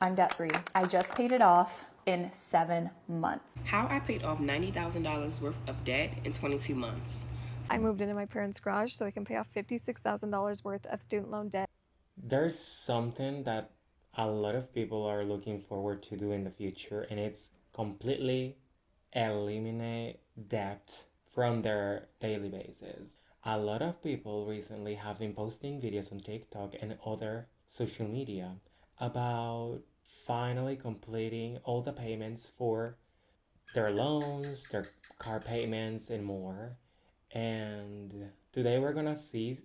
I'm debt free. I just paid it off in 7 months. How I paid off $90,000 worth of debt in 22 months. I moved into my parents' garage so I can pay off $56,000 worth of student loan debt. There's something that a lot of people are looking forward to do in the future, and it's completely eliminate debt from their daily basis. A lot of people recently have been posting videos on TikTok and other social media about finally completing all the payments for their loans, their car payments, and more. And today we're gonna see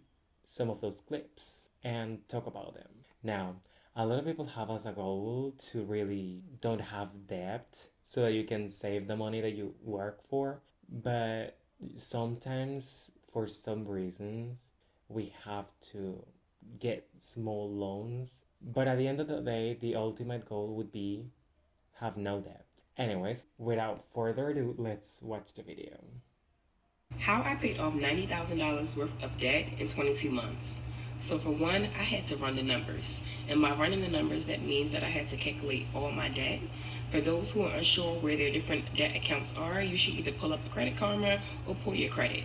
some of those clips and talk about them. Now, a lot of people have as a goal to really don't have debt so that you can save the money that you work for, but sometimes for some reasons we have to get small loans. But at the end of the day, the ultimate goal would be have no debt. Anyways, without further ado, let's watch the video. How I paid off $90,000 worth of debt in 22 months. So for one, I had to run the numbers. And by running the numbers, that means that I had to calculate all my debt. For those who are unsure where their different debt accounts are, you should either pull up a Credit Karma or pull your credit.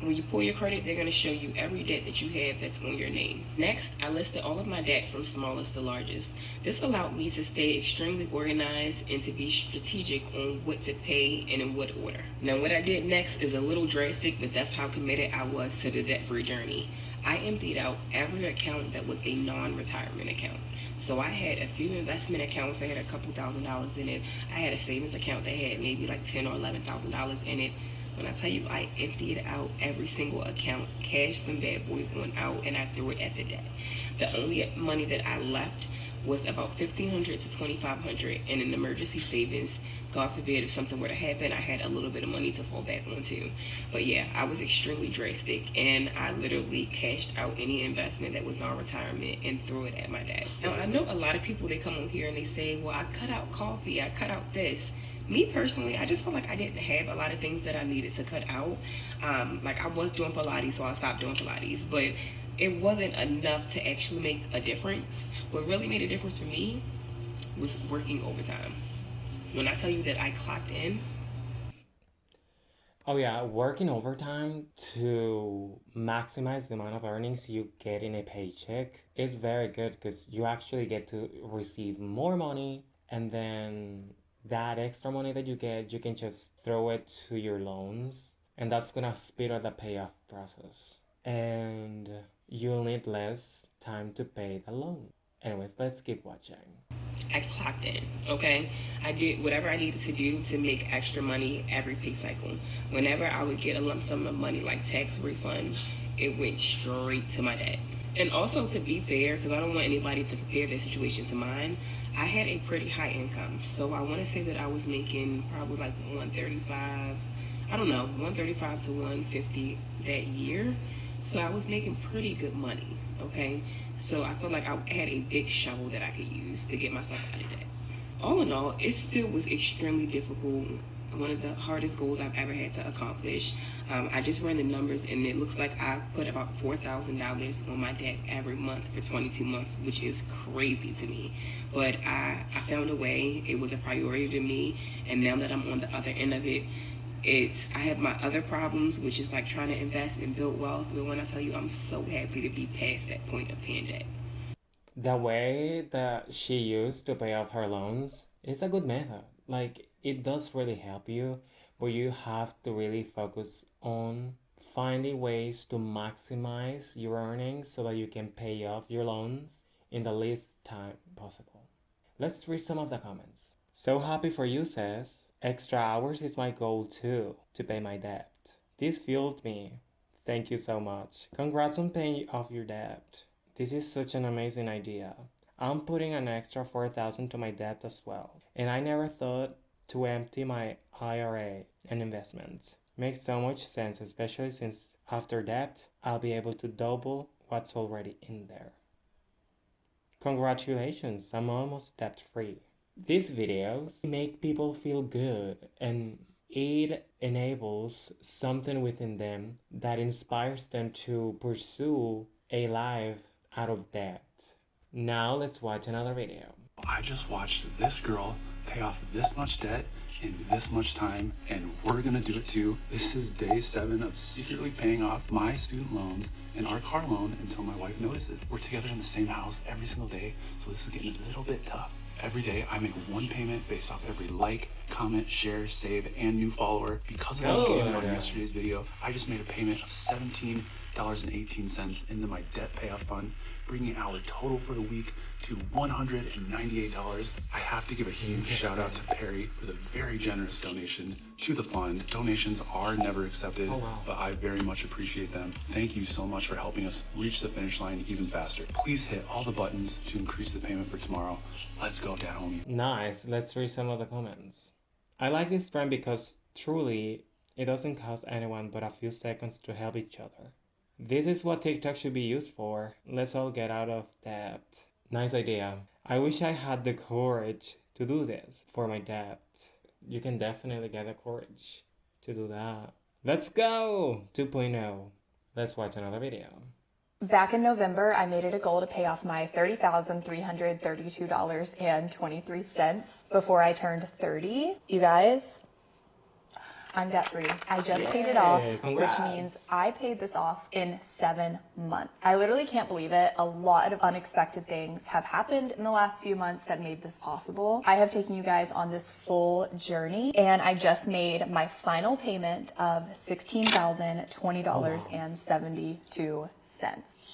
When you pull your credit, they're going to show you every debt that you have that's on your name. Next, I listed all of my debt from smallest to largest. This allowed me to stay extremely organized and to be strategic on what to pay and in what order. Now, what I did next is a little drastic, but that's how committed I was to the debt-free journey. I emptied out every account that was a non-retirement account. So I had a few investment accounts that had a couple $1,000s in it. I had a savings account that had maybe like $10,000 or $11,000 in it. When I tell you I emptied out every single account, cashed them bad boys on out, and I threw it at the debt. The only money that I left was about $1,500 to $2,500 in an emergency savings. God forbid if something were to happen, I had a little bit of money to fall back onto. But yeah, I was extremely drastic, and I literally cashed out any investment that was non-retirement and threw it at my debt. Now, I know a lot of people, they come on here and they say, well, I cut out coffee, I cut out this. Me personally, I just felt like I didn't have a lot of things that I needed to cut out. Like I was doing Pilates, so I stopped doing Pilates, but it wasn't enough to actually make a difference. What really made a difference for me was working overtime. When I tell you that I clocked in. Oh yeah, working overtime to maximize the amount of earnings you get in a paycheck is very good because you actually get to receive more money, and then that extra money that you get, you can just throw it to your loans, and that's gonna speed up the payoff process. And you'll need less time to pay the loan. Anyways, let's keep watching. I clocked in, okay? I did whatever I needed to do to make extra money every pay cycle. Whenever I would get a lump sum of money like tax refund, it went straight to my debt. And also, to be fair, because I don't want anybody to compare their situation to mine, I had a pretty high income. So I want to say that I was making probably like 135, I don't know, 135 to 150 that year. So I was making pretty good money, okay? So I felt like I had a big shovel that I could use to get myself out of debt. All in all, it still was extremely difficult. One of the hardest goals I've ever had to accomplish. I just ran the numbers, and it looks like I put about $4,000 on my debt every month for 22 months, which is crazy to me. But I found a way. It was a priority to me, and now that I'm on the other end of it, I have my other problems, which is like trying to invest and build wealth. But when I tell you, I'm so happy to be past that point of paying debt. The way that she used to pay off her loans is a good method. Like, it does really help you, but you have to really focus on finding ways to maximize your earnings so that you can pay off your loans in the least time possible. Let's read some of the comments. So happy for you, says. Extra hours is my goal too, to pay my debt. This fueled me. Thank you so much. Congrats on paying off your debt. This is such an amazing idea. I'm putting an extra 4,000 to my debt as well. And I never thought to empty my IRA and investments. Makes so much sense, especially since after debt, I'll be able to double what's already in there. Congratulations, I'm almost debt free. These videos make people feel good, and it enables something within them that inspires them to pursue a life out of debt. Now let's watch another video. I just watched this girl pay off this much debt in this much time, and we're gonna do it too. This is day 7 of secretly paying off my student loans and our car loan until my wife notices. We're together in the same house every single day, so this is getting a little bit tough. Every day I make one payment based off every like, comment, share, save, and new follower. Because of what I gave you on yesterday's video, I just made a payment of $17.18 into my debt payoff fund, bringing our total for the week to $198. I have to give a huge shout out to Perry for the very generous donation to the fund. Donations are never accepted, but I very much appreciate them. Thank you so much for helping us reach the finish line even faster. Please hit all the buttons to increase the payment for tomorrow. Let's go, Dad Homie. Nice. Let's read some of the comments. I like this trend because truly it doesn't cost anyone but a few seconds to help each other. This is what TikTok should be used for. Let's all get out of debt. Nice idea. I wish I had the courage to do this for my debt. You can definitely get the courage to do that. Let's go! 2.0. Let's watch another video. Back in November, I made it a goal to pay off my $30,332.23 before I turned 30. You guys, I'm debt free. I just paid it off, Congrats. which means I paid this off in 7 months. I literally can't believe it. A lot of unexpected things have happened in the last few months that made this possible. I have taken you guys on this full journey, and I just made my final payment of $16,020.72.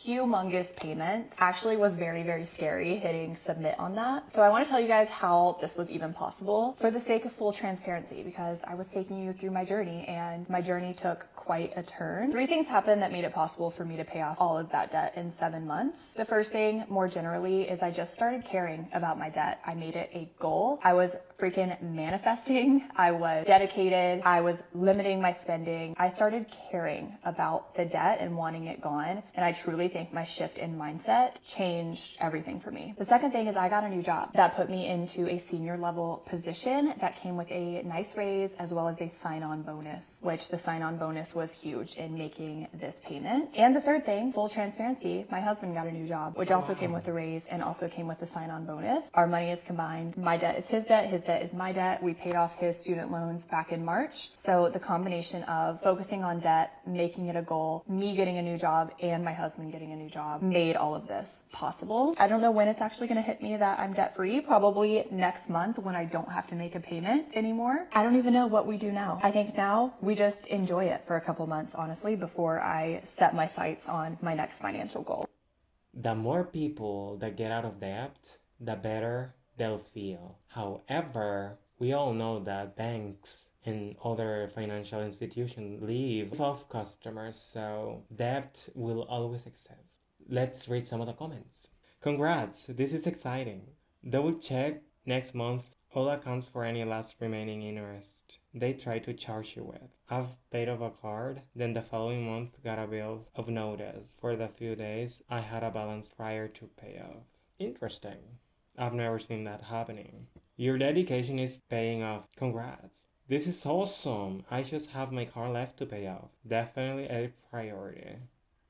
Humongous payment. Actually was very, very scary hitting submit on that. So I want to tell you guys how this was even possible for the sake of full transparency, because I was taking you through my journey and my journey took quite a turn. 3 things happened that made it possible for me to pay off all of that debt in 7 months. The first thing, more generally, is I just started caring about my debt. I made it a goal. I was freaking manifesting. I was dedicated. I was limiting my spending. I started caring about the debt and wanting it gone. And I truly think my shift in mindset changed everything for me. The second thing is I got a new job that put me into a senior level position that came with a nice raise as well as a sign-on bonus, which the sign-on bonus was huge in making this payment. And the third thing, full transparency, my husband got a new job, which also came with a raise and also came with a sign-on bonus. Our money is combined. My debt is his debt is my debt. We paid off his student loans back in March. So the combination of focusing on debt, making it a goal, me getting a new job, and my husband getting a new job made all of this possible. I don't know when it's actually going to hit me that I'm debt free, probably next month when I don't have to make a payment anymore. I don't even know what we do now. I think now we just enjoy it for a couple months, honestly, before I set my sights on my next financial goal. The more people that get out of debt, the better they'll feel. However, we all know that banks and other financial institutions live off customers, so debt will always exist. Let's read some of the comments. Congrats, this is exciting. Double check next month all accounts for any last remaining interest they try to charge you with. I've paid off a card, then the following month got a bill of notice. For the few days, I had a balance prior to payoff. Interesting. I've never seen that happening. Your dedication is paying off. Congrats. This is awesome. I just have my car left to pay off. Definitely a priority.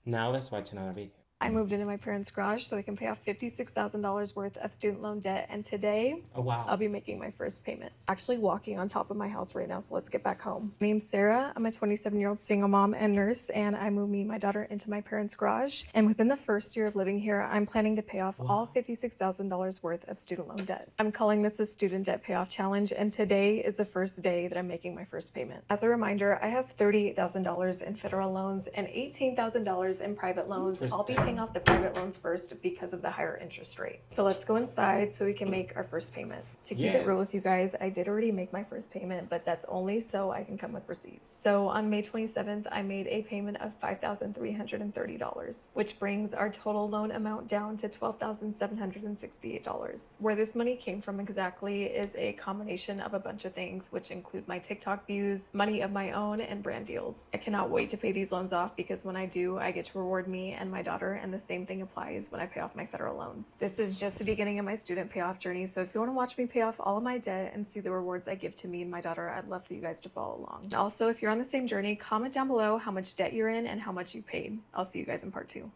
Now let's watch another video. I moved into my parents' garage so I can pay off $56,000 worth of student loan debt, and today Oh wow. I'll be making my first payment. Actually walking on top of my house right now, so let's get back home. My name's Sarah. I'm a 27-year-old single mom and nurse, and I moved me and my daughter into my parents' garage. And within the first year of living here, I'm planning to pay off all $56,000 worth of student loan debt. I'm calling this a student debt payoff challenge, and today is the first day that I'm making my first payment. As a reminder, I have $38,000 in federal loans and $18,000 in private loans. I'll be paying off the private loans first because of the higher interest rate. So let's go inside so we can make our first payment. To keep it real with you guys, I did already make my first payment, but that's only so I can come with receipts. So on May 27th, I made a payment of $5,330, which brings our total loan amount down to $12,768. Where this money came from exactly is a combination of a bunch of things, which include my TikTok views, money of my own, and brand deals. I cannot wait to pay these loans off because when I do, I get to reward me and my daughter, and the same thing applies when I pay off my federal loans. This is just the beginning of my student payoff journey, so if you want to watch me pay off all of my debt and see the rewards I give to me and my daughter, I'd love for you guys to follow along. And also, if you're on the same journey, comment down below how much debt you're in and how much you paid. I'll see you guys in part 2.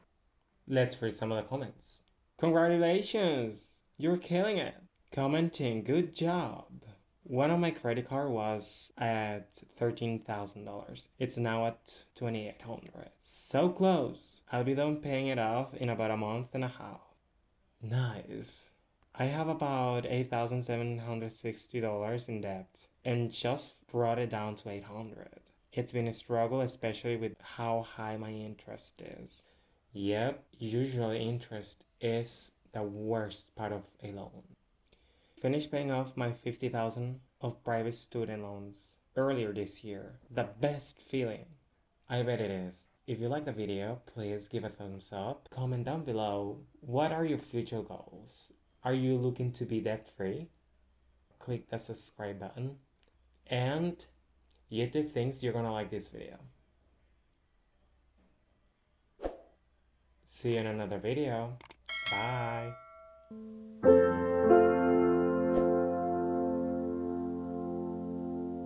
Let's read some of the comments. Congratulations! You're killing it. commenting, good job. One of my credit card was at $13,000. It's now at $2,800. So close. I'll be done paying it off in about a month and a half. Nice. I have about $8,760 in debt and just brought it down to $800. It's been a struggle, especially with how high my interest is. Yep, usually interest is the worst part of a loan. Finished paying off my $50,000 of private student loans earlier this year. The best feeling. I bet it is. If you like the video, please give a thumbs up. Comment down below, what are your future goals? Are you looking to be debt-free? Click the subscribe button. And YouTube thinks you're gonna like this video. See you in another video. Bye.